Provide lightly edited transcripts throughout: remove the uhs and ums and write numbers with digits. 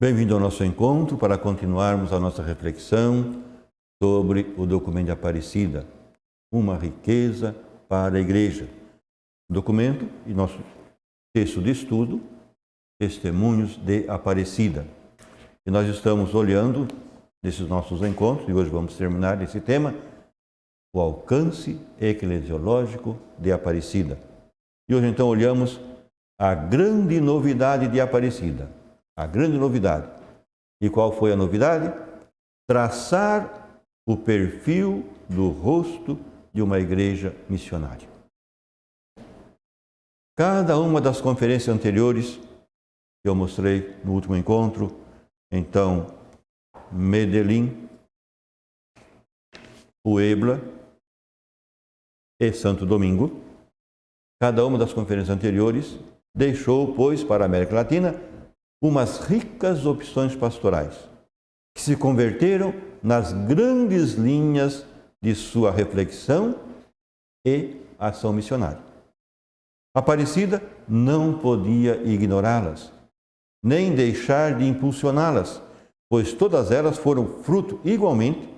Bem-vindo ao nosso encontro para continuarmos a nossa reflexão sobre o documento de Aparecida, uma riqueza para a Igreja. Documento e nosso texto de estudo, Testemunhos de Aparecida. E nós estamos olhando nesses nossos encontros, e hoje vamos terminar esse tema, o alcance eclesiológico de Aparecida. E hoje então olhamos a grande novidade de Aparecida. A grande novidade. E qual foi a novidade? Traçar o perfil do rosto de uma igreja missionária. Cada uma das conferências anteriores que eu mostrei no último encontro, então Medellín, Puebla e Santo Domingo, cada uma das conferências anteriores deixou, pois, para a América Latina, umas ricas opções pastorais, que se converteram nas grandes linhas de sua reflexão e ação missionária. Aparecida não podia ignorá-las, nem deixar de impulsioná-las, pois todas elas foram fruto, igualmente,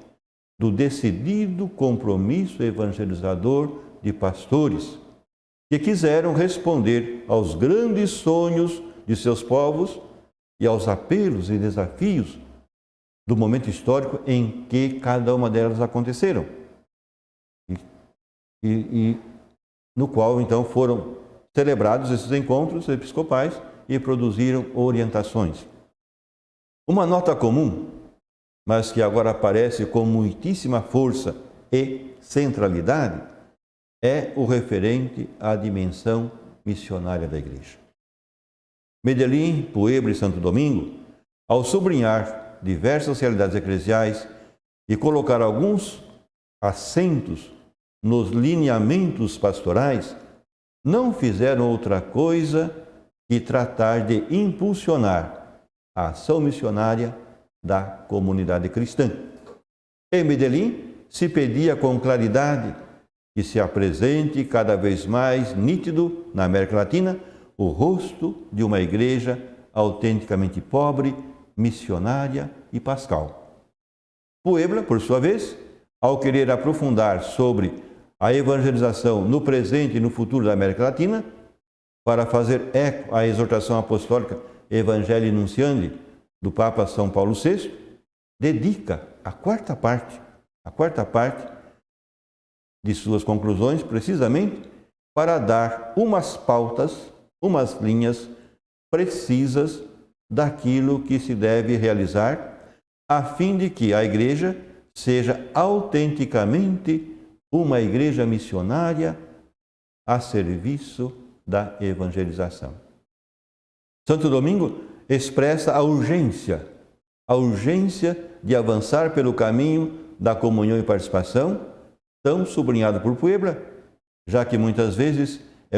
do decidido compromisso evangelizador de pastores, que quiseram responder aos grandes sonhos de seus povos e aos apelos e desafios do momento histórico em que cada uma delas aconteceram. E no qual, então, foram celebrados esses encontros episcopais e produziram orientações. Uma nota comum, mas que agora aparece com muitíssima força e centralidade, é o referente à dimensão missionária da Igreja. Medellín, Puebla e Santo Domingo, ao sublinhar diversas realidades eclesiais e colocar alguns acentos nos lineamentos pastorais, não fizeram outra coisa que tratar de impulsionar a ação missionária da comunidade cristã. Em Medellín, se pedia com claridade que se apresente cada vez mais nítido na América Latina o rosto de uma igreja autenticamente pobre, missionária e pascal. Puebla, por sua vez, ao querer aprofundar sobre a evangelização no presente e no futuro da América Latina, para fazer eco à exortação apostólica Evangelii Nunciandi do Papa São Paulo VI, dedica a quarta parte de suas conclusões, precisamente para dar umas pautas, umas linhas precisas daquilo que se deve realizar, a fim de que a igreja seja autenticamente uma igreja missionária a serviço da evangelização. Santo Domingo expressa a urgência de avançar pelo caminho da comunhão e participação, tão sublinhado por Puebla, já que muitas vezes é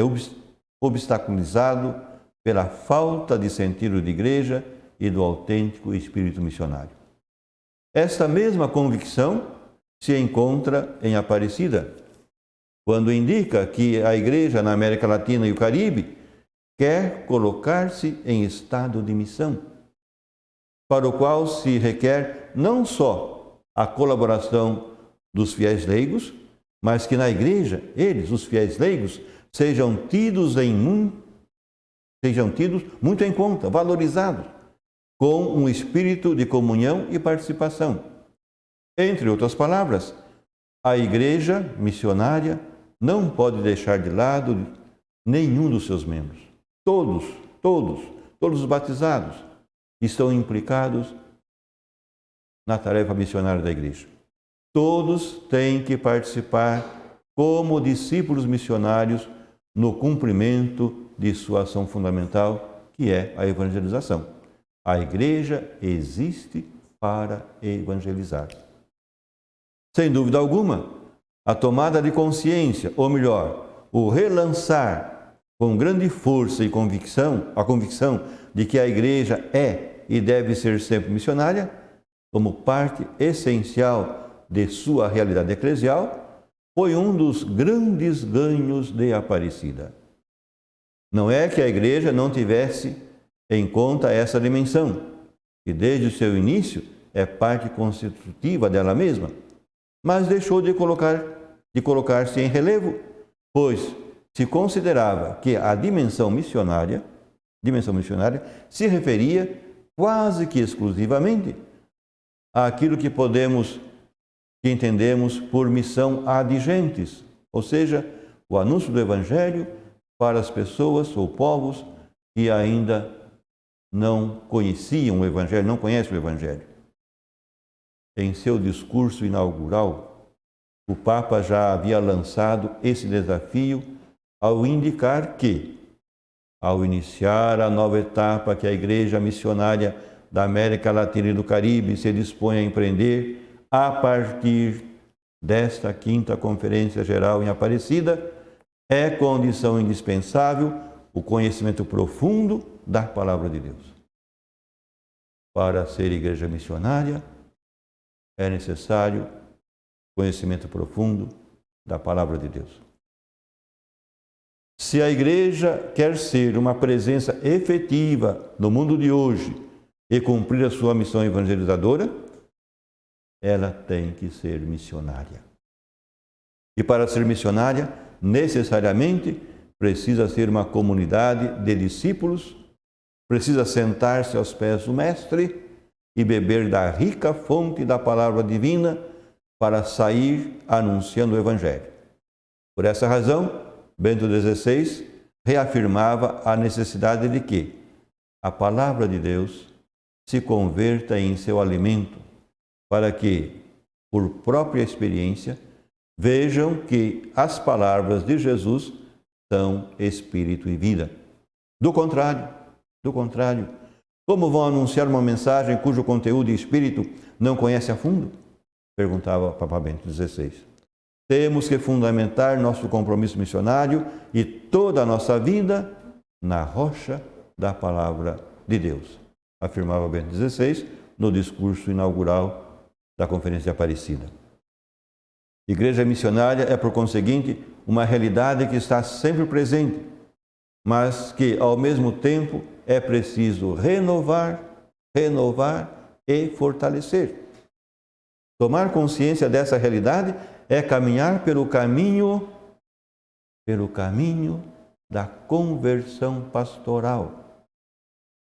obstaculizado pela falta de sentido de igreja e do autêntico espírito missionário. Esta mesma convicção se encontra em Aparecida, quando indica que a igreja na América Latina e o Caribe quer colocar-se em estado de missão, para o qual se requer não só a colaboração dos fiéis leigos, mas que na igreja, eles, os fiéis leigos, sejam tidos muito em conta, valorizados, com um espírito de comunhão e participação. Entre outras palavras, a igreja missionária não pode deixar de lado nenhum dos seus membros. Todos os batizados estão implicados na tarefa missionária da igreja. Todos têm que participar como discípulos missionários no cumprimento de sua ação fundamental, que é a evangelização. A igreja existe para evangelizar. Sem dúvida alguma, a tomada de consciência, ou melhor, o relançar com grande força e convicção, a convicção de que a igreja é e deve ser sempre missionária, como parte essencial de sua realidade eclesial, foi um dos grandes ganhos de Aparecida. Não é que a igreja não tivesse em conta essa dimensão, que desde o seu início é parte constitutiva dela mesma, mas deixou de colocar-se em relevo, pois se considerava que a dimensão missionária se referia quase que exclusivamente àquilo que entendemos por missão ad gentes, ou seja, o anúncio do Evangelho para as pessoas ou povos que ainda não conheciam o Evangelho, não conhecem o Evangelho. Em seu discurso inaugural, o Papa já havia lançado esse desafio ao indicar que, ao iniciar a nova etapa que a Igreja Missionária da América Latina e do Caribe se dispõe a empreender a partir desta 5ª Conferência Geral em Aparecida, é condição indispensável o conhecimento profundo da Palavra de Deus. Para ser igreja missionária, é necessário conhecimento profundo da Palavra de Deus. Se a igreja quer ser uma presença efetiva no mundo de hoje e cumprir a sua missão evangelizadora, ela tem que ser missionária. E para ser missionária, necessariamente precisa ser uma comunidade de discípulos, precisa sentar-se aos pés do Mestre e beber da rica fonte da palavra divina para sair anunciando o Evangelho. Por essa razão, Bento XVI reafirmava a necessidade de que a palavra de Deus se converta em seu alimento, para que, por própria experiência, vejam que as palavras de Jesus são espírito e vida. Do contrário, como vão anunciar uma mensagem cujo conteúdo e espírito não conhece a fundo? Perguntava o Papa Bento XVI. Temos que fundamentar nosso compromisso missionário e toda a nossa vida na rocha da palavra de Deus, afirmava Bento XVI no discurso inaugural da Conferência de Aparecida. Igreja missionária é, por conseguinte, uma realidade que está sempre presente, mas que, ao mesmo tempo, é preciso renovar e fortalecer. Tomar consciência dessa realidade é caminhar pelo caminho da conversão pastoral.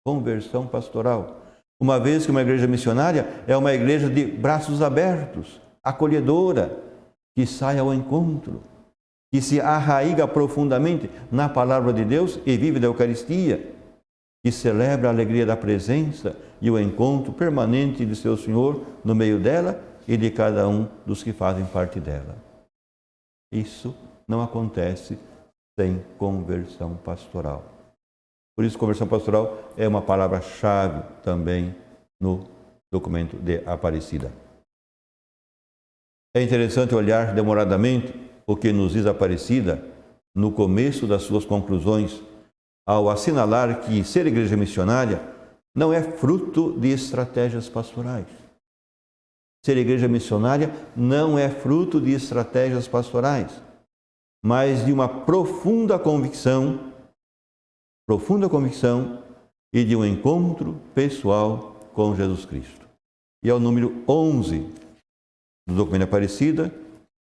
Conversão pastoral. Uma vez que uma igreja missionária é uma igreja de braços abertos, acolhedora, que sai ao encontro, que se arraiga profundamente na palavra de Deus e vive da Eucaristia, que celebra a alegria da presença e o encontro permanente de seu Senhor no meio dela e de cada um dos que fazem parte dela. Isso não acontece sem conversão pastoral. Por isso, conversão pastoral é uma palavra-chave também no documento de Aparecida. É interessante olhar demoradamente o que nos diz Aparecida no começo das suas conclusões, ao assinalar que ser igreja missionária não é fruto de estratégias pastorais. Ser igreja missionária não é fruto de estratégias pastorais, mas de uma profunda convicção e de um encontro pessoal com Jesus Cristo. E é o número 11 do documento Aparecida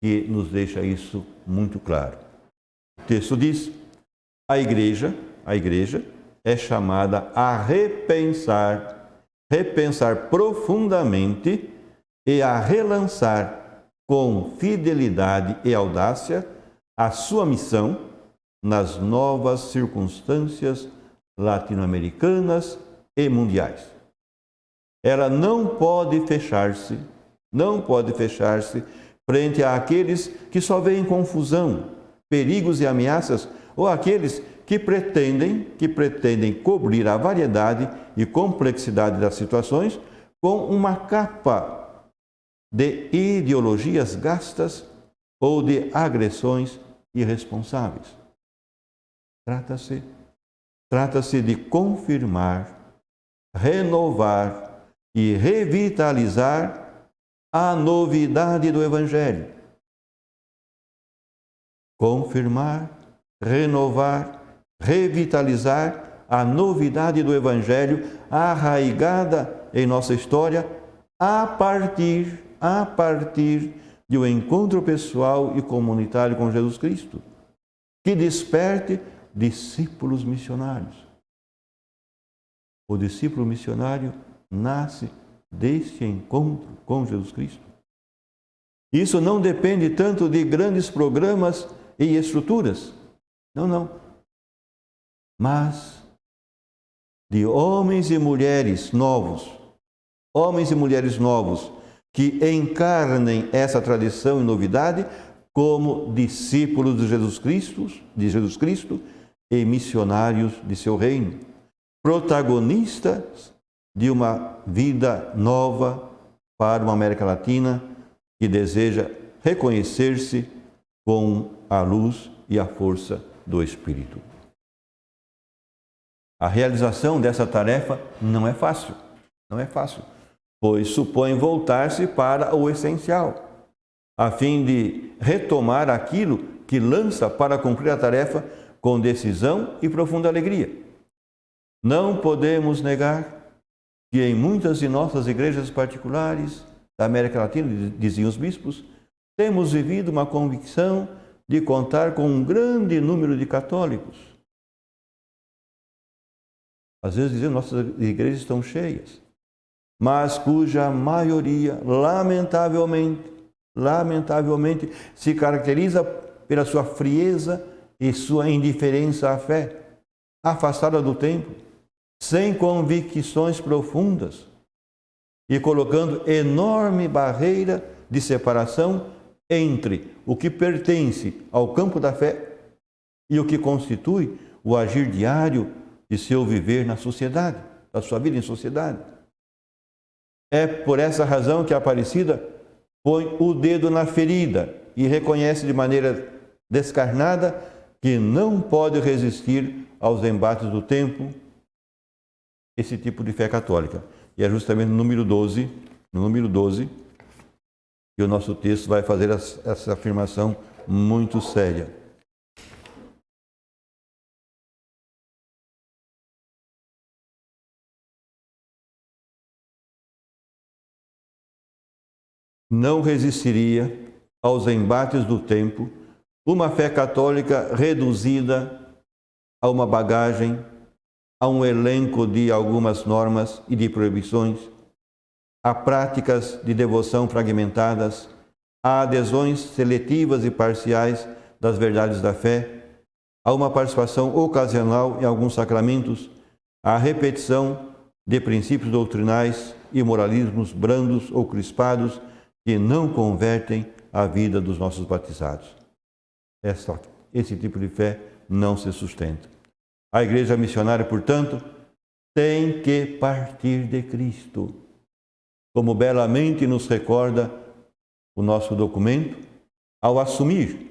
que nos deixa isso muito claro. O texto diz: a igreja é chamada a repensar profundamente e a relançar com fidelidade e audácia a sua missão nas novas circunstâncias latino-americanas e mundiais. Ela não pode fechar-se frente àqueles que só veem confusão, perigos e ameaças, ou àqueles que pretendem cobrir a variedade e complexidade das situações com uma capa de ideologias gastas ou de agressões irresponsáveis. Trata-se de confirmar, renovar e revitalizar a novidade do Evangelho. Confirmar, renovar, revitalizar a novidade do Evangelho arraigada em nossa história a partir de um encontro pessoal e comunitário com Jesus Cristo, que desperte discípulos missionários. O discípulo missionário nasce deste encontro com Jesus Cristo. Isso não depende tanto de grandes programas e estruturas, não, mas de homens e mulheres novos que encarnem essa tradição e novidade como discípulos de Jesus Cristo e missionários de seu reino, protagonistas de uma vida nova para uma América Latina que deseja reconhecer-se com a luz e a força do Espírito. A realização dessa tarefa não é fácil, pois supõe voltar-se para o essencial, a fim de retomar aquilo que lança para cumprir a tarefa com decisão e profunda alegria. Não podemos negar que em muitas de nossas igrejas particulares da América Latina, diziam os bispos, temos vivido uma convicção de contar com um grande número de católicos. Às vezes dizem nossas igrejas estão cheias, mas cuja maioria, lamentavelmente, se caracteriza pela sua frieza e sua indiferença à fé, afastada do templo, sem convicções profundas e colocando enorme barreira de separação entre o que pertence ao campo da fé e o que constitui o agir diário de seu viver na sociedade, da sua vida em sociedade. É por essa razão que a Aparecida põe o dedo na ferida e reconhece de maneira descarnada que não pode resistir aos embates do tempo esse tipo de fé católica. E é justamente no número 12, que o nosso texto vai fazer essa afirmação muito séria. Não resistiria aos embates do tempo uma fé católica reduzida a uma bagagem, a um elenco de algumas normas e de proibições, a práticas de devoção fragmentadas, a adesões seletivas e parciais das verdades da fé, a uma participação ocasional em alguns sacramentos, a repetição de princípios doutrinais e moralismos brandos ou crispados que não convertem a vida dos nossos batizados. Esse tipo de fé não se sustenta. A igreja missionária, portanto, tem que partir de Cristo, como belamente nos recorda o nosso documento, ao assumir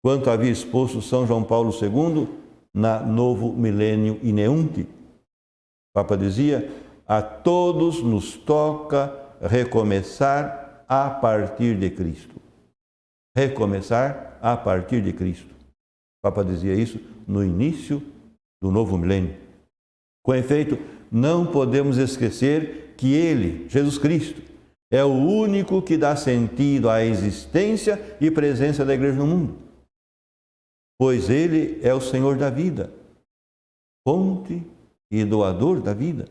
quanto havia exposto São João Paulo II na Novo Milênio Ineunte. O Papa dizia: a todos nos toca recomeçar a partir de Cristo. Recomeçar a partir de Cristo. O Papa dizia isso no início do novo milênio. Com efeito, não podemos esquecer que Ele, Jesus Cristo, é o único que dá sentido à existência e presença da igreja no mundo. Pois Ele é o Senhor da vida, fonte e doador da vida.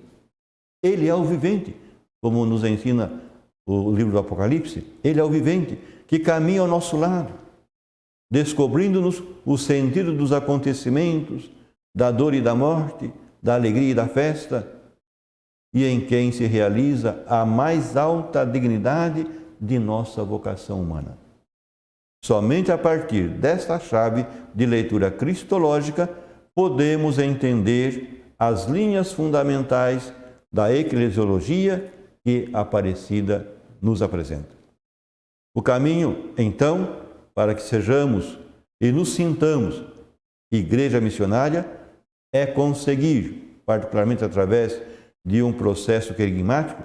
Ele é o vivente, como nos ensina o livro do Apocalipse. Ele é o vivente que caminha ao nosso lado, descobrindo-nos o sentido dos acontecimentos, da dor e da morte, da alegria e da festa, e em quem se realiza a mais alta dignidade de nossa vocação humana. Somente a partir desta chave de leitura cristológica podemos entender as linhas fundamentais da eclesiologia que a Aparecida nos apresenta. O caminho, então, para que sejamos e nos sintamos igreja missionária é conseguir, particularmente através de um processo querigmático,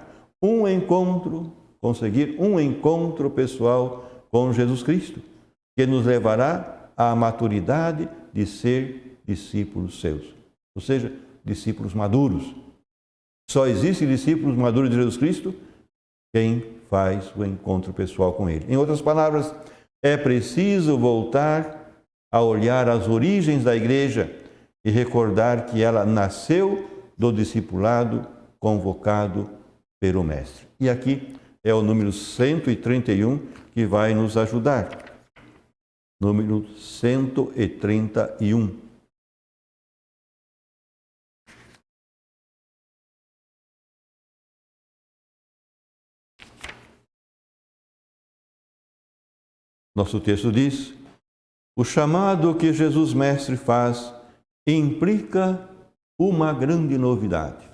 conseguir um encontro pessoal com Jesus Cristo, que nos levará à maturidade de ser discípulos seus, ou seja, discípulos maduros, Só existe discípulos maduros de Jesus Cristo quem faz o encontro pessoal com Ele. Em outras palavras, é preciso voltar a olhar as origens da igreja e recordar que ela nasceu do discipulado convocado pelo Mestre. E aqui é o número 131 que vai nos ajudar. Número 131. Nosso texto diz: o chamado que Jesus Mestre faz implica uma grande novidade.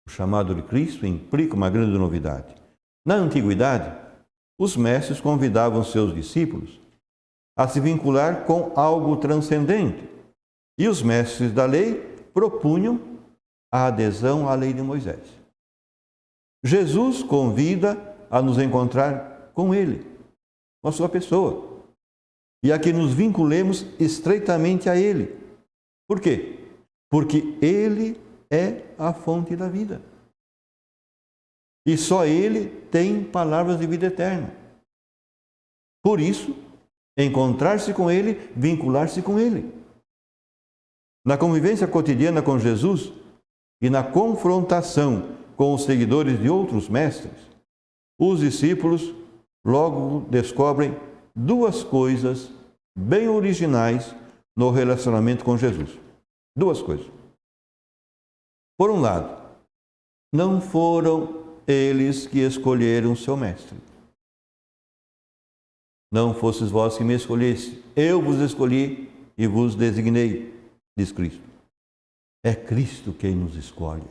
O chamado de Cristo implica uma grande novidade. Na antiguidade, os mestres convidavam seus discípulos a se vincular com algo transcendente, e os mestres da lei propunham a adesão à lei de Moisés. Jesus convida a nos encontrar com Ele, com a sua pessoa, e a que nos vinculemos estreitamente a Ele. Por quê? Porque Ele é a fonte da vida. E só Ele tem palavras de vida eterna. Por isso, encontrar-se com Ele, vincular-se com Ele. Na convivência cotidiana com Jesus e na confrontação com os seguidores de outros mestres, os discípulos logo descobrem duas coisas bem originais no relacionamento com Jesus. Duas coisas. Por um lado, não foram eles que escolheram seu mestre. Não fosses vós que me escolheste, eu vos escolhi e vos designei, diz Cristo. É Cristo quem nos escolhe.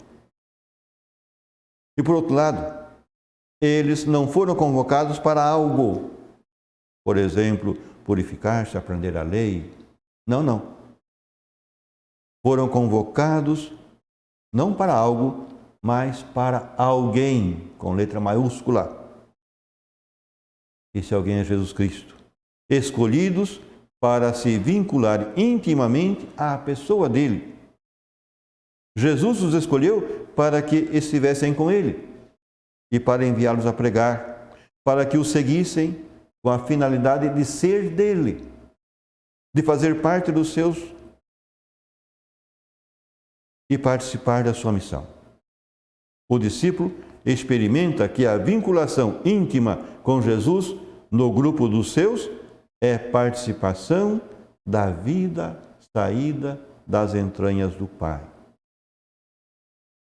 E por outro lado, eles não foram convocados para algo, por exemplo, purificar-se, aprender a lei. Não. Foram convocados não para algo, mas para alguém, com letra maiúscula. Esse alguém é Jesus Cristo. Escolhidos para se vincular intimamente à pessoa dele. Jesus os escolheu para que estivessem com ele e para enviá-los a pregar, para que o seguissem com a finalidade de ser dele, de fazer parte dos seus e participar da sua missão. O discípulo experimenta que a vinculação íntima com Jesus no grupo dos seus é participação da vida saída das entranhas do Pai.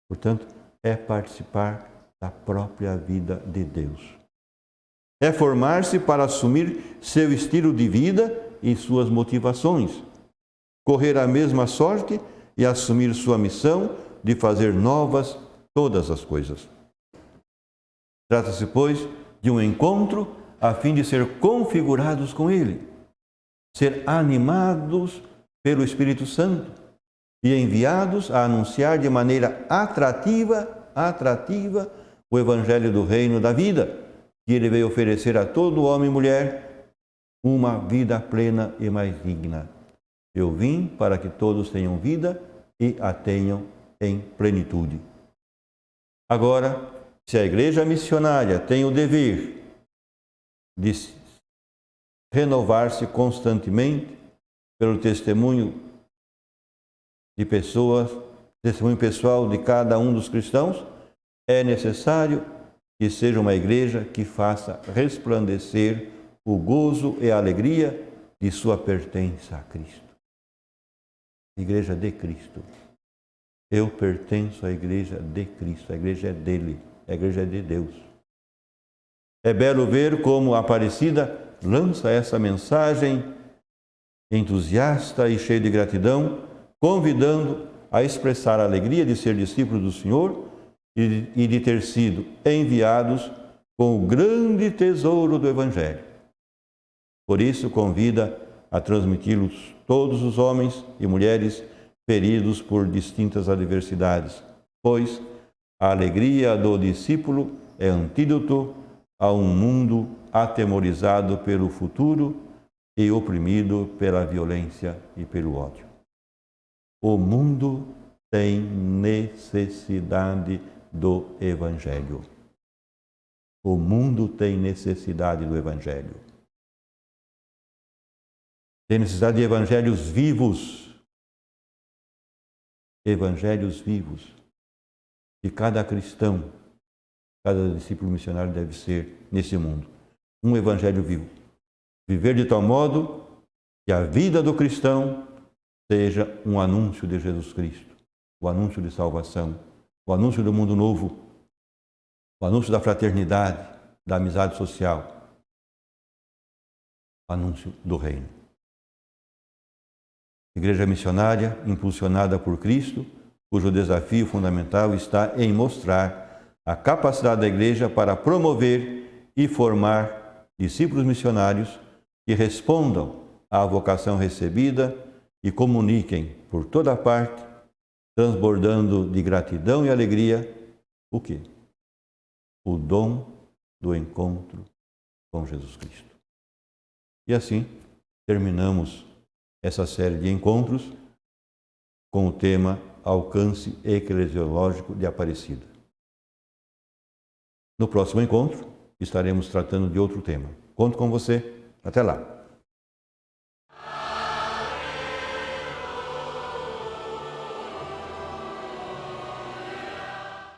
Portanto, é participar da própria vida de Deus. É formar-se para assumir seu estilo de vida e suas motivações, correr a mesma sorte e assumir sua missão de fazer novas todas as coisas. Trata-se, pois, de um encontro a fim de ser configurados com Ele, ser animados pelo Espírito Santo e enviados a anunciar de maneira atrativa o Evangelho do Reino da Vida, que Ele veio oferecer a todo homem e mulher uma vida plena e mais digna. Eu vim para que todos tenham vida e a tenham em plenitude. Agora, se a igreja missionária tem o dever de renovar-se constantemente pelo testemunho de pessoas, testemunho pessoal de cada um dos cristãos, é necessário que seja uma igreja que faça resplandecer o gozo e a alegria de sua pertença a Cristo. Igreja de Cristo. Eu pertenço à igreja de Cristo, a igreja é dele, a igreja é de Deus. É belo ver como a Aparecida lança essa mensagem entusiasta e cheia de gratidão, convidando a expressar a alegria de ser discípulo do Senhor e de ter sido enviados com o grande tesouro do Evangelho. Por isso, convida a transmiti-los todos os homens e mulheres feridos por distintas adversidades, pois a alegria do discípulo é antídoto a um mundo atemorizado pelo futuro e oprimido pela violência e pelo ódio. O mundo tem necessidade do Evangelho. O mundo tem necessidade do Evangelho. Tem necessidade de evangelhos vivos. Evangelhos vivos. Que cada cristão, cada discípulo missionário deve ser nesse mundo. Um evangelho vivo. Viver de tal modo que a vida do cristão seja um anúncio de Jesus Cristo, o anúncio de salvação, o anúncio do mundo novo, o anúncio da fraternidade, da amizade social, o anúncio do reino. Igreja missionária, impulsionada por Cristo, cujo desafio fundamental está em mostrar a capacidade da Igreja para promover e formar discípulos missionários que respondam à vocação recebida e comuniquem por toda parte, transbordando de gratidão e alegria, o quê? O dom do encontro com Jesus Cristo. E assim, terminamos essa série de encontros com o tema Alcance Eclesiológico de Aparecida. No próximo encontro, estaremos tratando de outro tema. Conto com você. Até lá!